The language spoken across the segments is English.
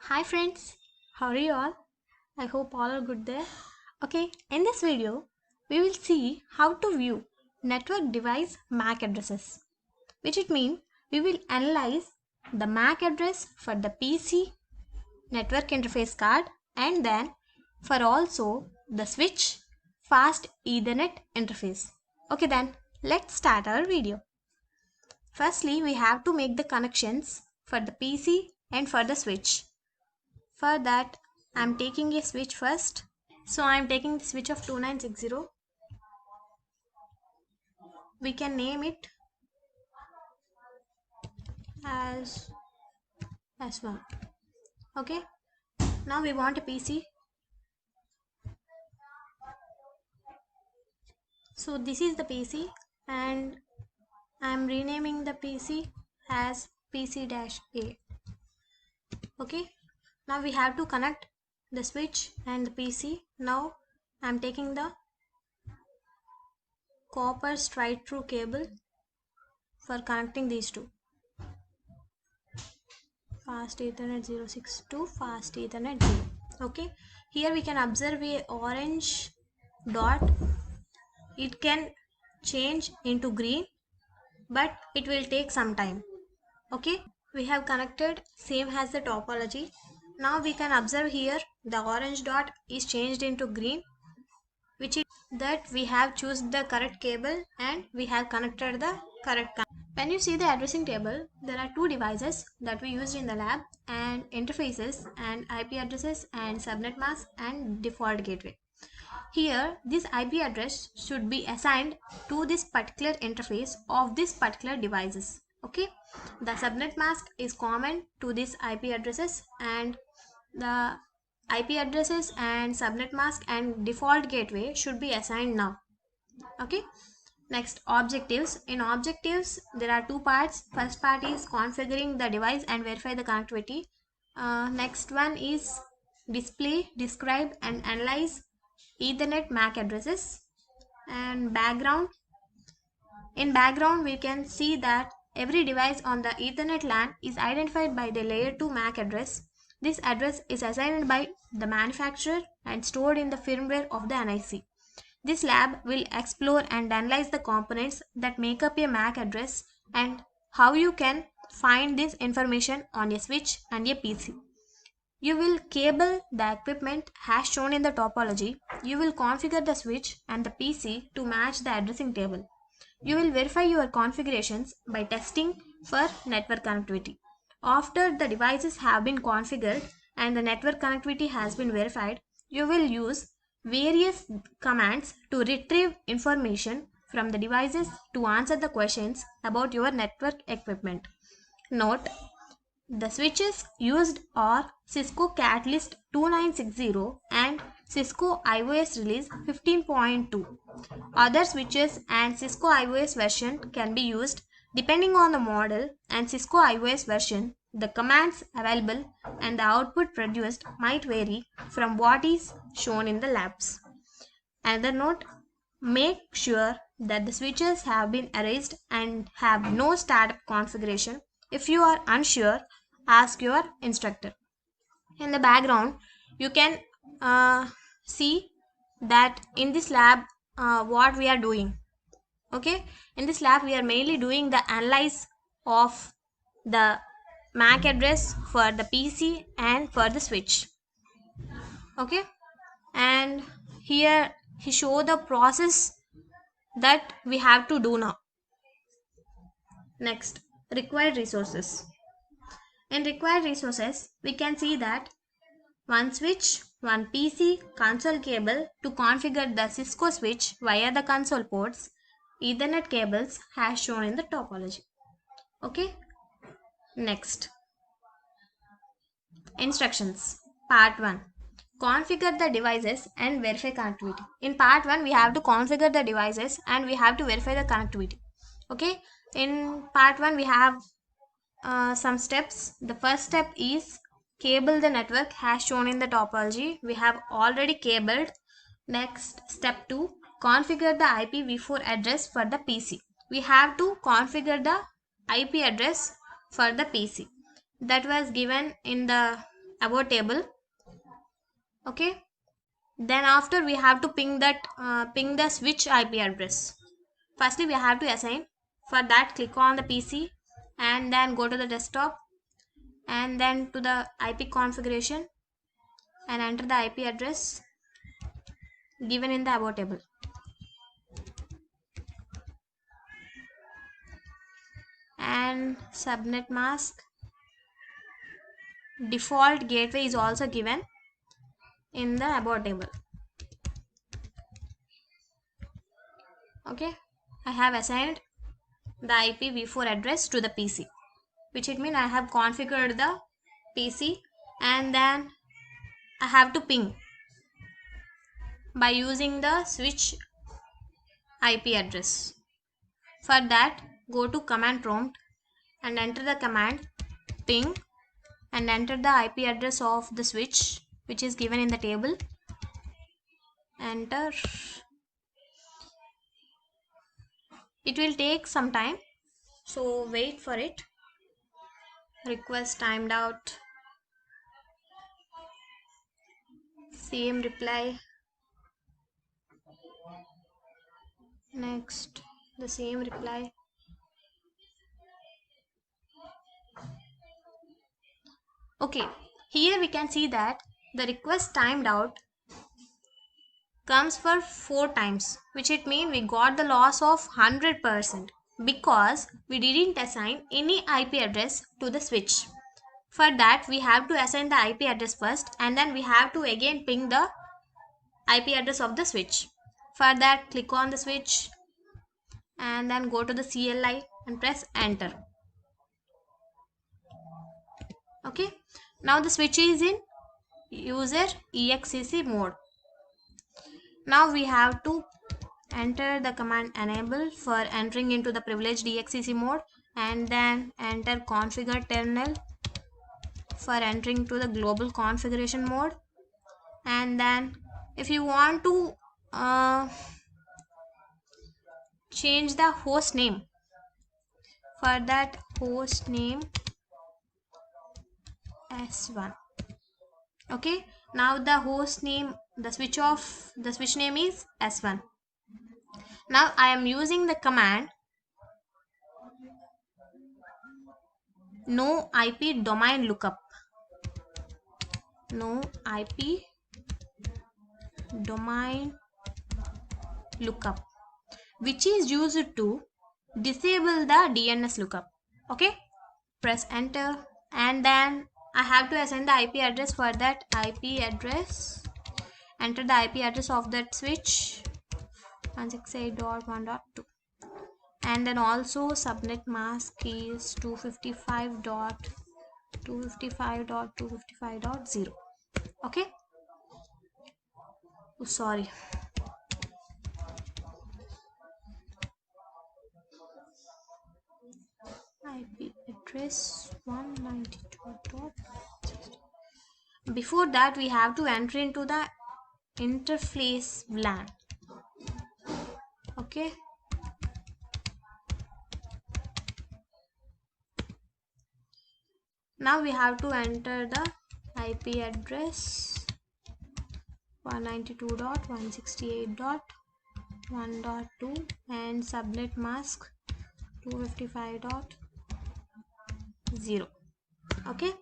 Hi friends, how are you all? I hope all are good there. Okay, in this video, we will see how to view network device MAC addresses, which it means we will analyze the MAC address for the PC network interface card and then for also the switch fast Ethernet interface. Okay then, let's start our video. Firstly, we have to make the connections for the PC and for the switch. For that, I'm taking a switch first. So I'm taking the switch of 2960. We can name it as S1. Okay. Now we want a PC. So this is the PC and I'm renaming the PC as PC-A. Okay. Now we have to connect the switch and the PC. Now I'm taking the copper straight through cable for connecting these two. Fast Ethernet 062, Fast Ethernet 0. Okay, here we can observe a orange dot. It can change into green, but it will take some time. Okay, we have connected same as the topology. Now we can observe here the orange dot is changed into green, which is that we have chosen the correct cable and we have connected the correct. When you see the addressing table, there are two devices that we used in the lab and interfaces and IP addresses and subnet mask and default gateway. Here, this IP address should be assigned to this particular interface of this particular devices. Okay, the subnet mask is common to these IP addresses and the IP addresses and subnet mask and default gateway should be assigned now. Okay. Next, objectives. In objectives, there are two parts. First part is configuring the device and verify the connectivity. Next one is display, describe and analyze Ethernet MAC addresses. And background. In background, we can see that every device on the Ethernet LAN is identified by the layer 2 MAC address. This address is assigned by the manufacturer and stored in the firmware of the NIC. This lab will explore and analyze the components that make up a MAC address and how you can find this information on a switch and a PC. You will cable the equipment as shown in the topology. You will configure the switch and the PC to match the addressing table. You will verify your configurations by testing for network connectivity. After the devices have been configured and the network connectivity has been verified, you will use various commands to retrieve information from the devices to answer the questions about your network equipment. Note, the switches used are Cisco Catalyst 2960 and Cisco IOS release 15.2. Other switches and Cisco IOS version can be used depending on the model and Cisco IOS version. The commands available and the output produced might vary from what is shown in the labs. Another note, make sure that the switches have been erased and have no startup configuration. If you are unsure, ask your instructor. In the background, you can see that in this lab what we are doing. Okay, in this lab we are mainly doing the analyze of the MAC address for the PC and for the switch. Okay, and here he show the process that we have to do now. Next, required resources. In required resources, we can see that one switch, one PC, console cable to configure the Cisco switch via the console ports, Ethernet cables as shown in the topology. Okay, next, instructions. Part 1. Configure the devices and verify connectivity. In part 1, we have to configure the devices and we have to verify the connectivity. Okay, in part 1, we have some steps. The first step is cable the network as shown in the topology. We have already cabled. Next, step 2, configure the IPv4 address for the PC. We have to configure the IP address for the PC that was given in the above table. Okay, then after we have to ping the switch IP address. Firstly, we have to assign. For that, click on the PC and then go to the desktop and then to the IP configuration and enter the IP address given in the above table. And subnet mask default gateway is also given in the above table. Okay, I have assigned the IPv4 address to the PC, which it means I have configured the PC and then I have to ping by using the switch IP address. For that, go to command prompt and enter the command ping and enter the IP address of the switch which is given in the table. Enter. It will take some time, so wait for it. Request timed out. Same reply. Next, the same reply. Okay, here we can see that the request timed out comes for 4 times, which it means we got the loss of 100% because we didn't assign any IP address to the switch. For that, we have to assign the IP address first and then we have to again ping the IP address of the switch. For that, click on the switch and then go to the CLI and press enter. Okay, now the switch is in user EXCC mode. Now we have to enter the command enable for entering into the privileged EXCC mode and then enter configure terminal for entering to the global configuration mode. And then if you want to change the host name, for that host name S1. Okay, now the host name, the switch name is S1. Now I am using the command no IP domain lookup. No IP domain lookup, which is used to disable the DNS lookup. Okay, press enter and then I have to assign the IP address. For that, IP address, enter the IP address of that switch 168.1.2 and then also subnet mask is 255.255.255.0. okay, oh, sorry. IP address 192.60. Before that, we have to enter into the interface VLAN. Okay, now we have to enter the IP address 192.168.1.2 and subnet mask 255.0. okay,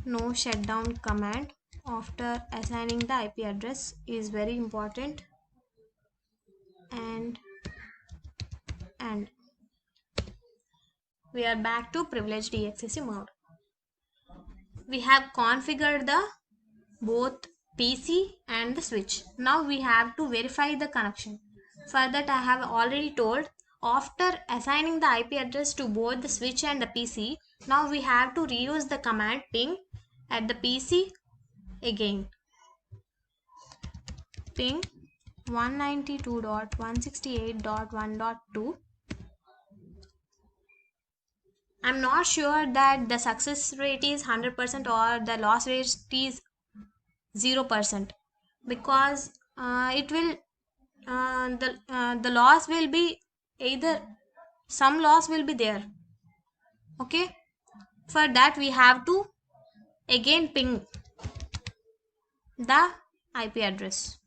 no shutdown command after assigning the IP address is very important. And we are back to privileged EXCC mode. We have configured the both PC and the switch. Now we have to verify the connection. For that, I have already told, after assigning the IP address to both the switch and the PC, now we have to reuse the command ping at the PC again. Ping 192.168.1.2. I'm not sure that the success rate is 100% or the loss rate is 0% because it will the loss will be either some loss will be there. Okay, for that we have to again ping the IP address.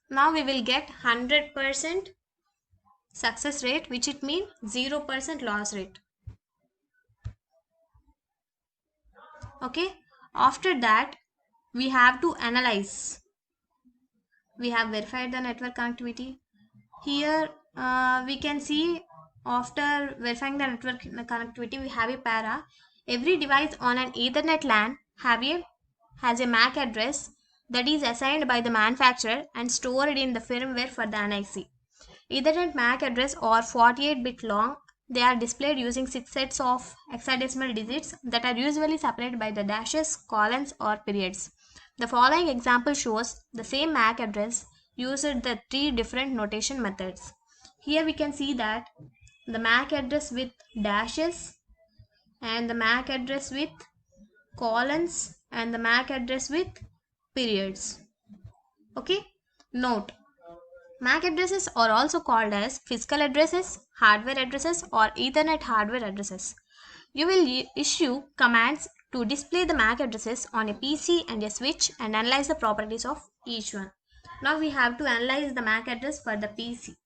Now we will get 100% success rate, which it means 0% loss rate. Okay, after that we have to analyze. We have verified the network connectivity. Here we can see after verifying the network connectivity, we have a para. Every device on an Ethernet LAN has a MAC address that is assigned by the manufacturer and stored in the firmware for the NIC. Ethernet MAC address are 48-bit long. They are displayed using 6 sets of hexadecimal digits that are usually separated by the dashes, colons, or periods. The following example shows the same MAC address used the 3 different notation methods. Here we can see that the MAC address with dashes and the MAC address with colons and the MAC address with periods. Okay, note, MAC addresses are also called as physical addresses, hardware addresses, or Ethernet hardware addresses. You will issue commands to display the MAC addresses on a PC and a switch and analyze the properties of each one. Now we have to analyze the MAC address for the PC.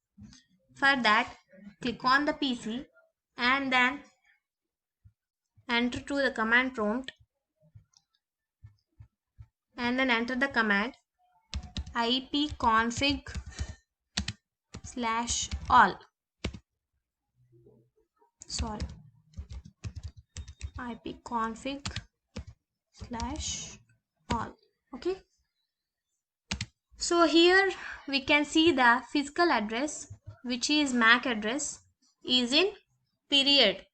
For that, click on the PC and then enter to the command prompt and then enter the command ipconfig/all. Sorry, ipconfig/all. Okay, so here we can see the physical address, which is MAC address, is in period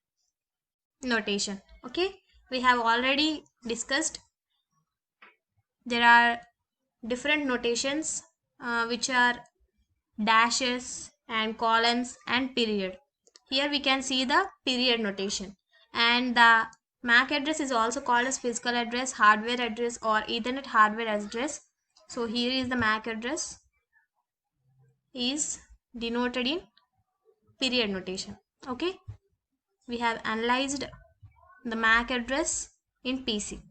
notation. Okay, we have already discussed there are different notations which are dashes and colons and period. Here we can see the period notation, and the MAC address is also called as physical address, hardware address, or Ethernet hardware address. So here is the MAC address is denoted in period notation. Okay, we have analyzed the MAC address in PC.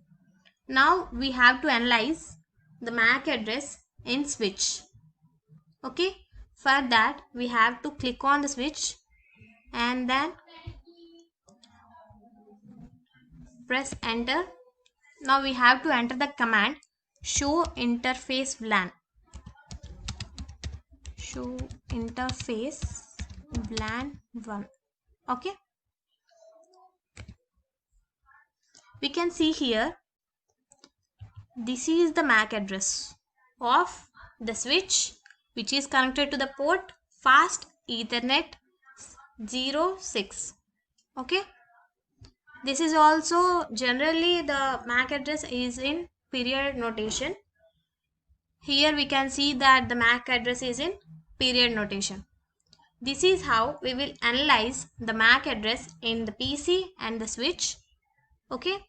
Now we have to analyze the MAC address in switch. Okay, for that we have to click on the switch and then press enter. Now we have to enter the command show interface VLAN. Show interface VLAN 1. Okay, we can see here this is the MAC address of the switch which is connected to the port fast Ethernet 06. Okay, this is also generally the MAC address is in period notation. Here we can see that the MAC address is in period notation. This is how we will analyze the MAC address in the PC and the switch. Okay,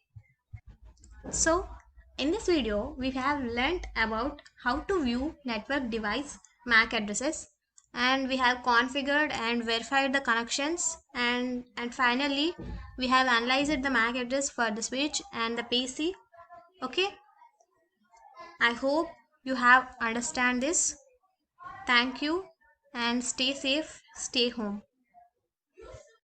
so in this video we have learnt about how to view network device MAC addresses, and we have configured and verified the connections, and finally we have analyzed the MAC address for the switch and the PC. Okay, I hope you have understand this. Thank you and stay safe, stay home.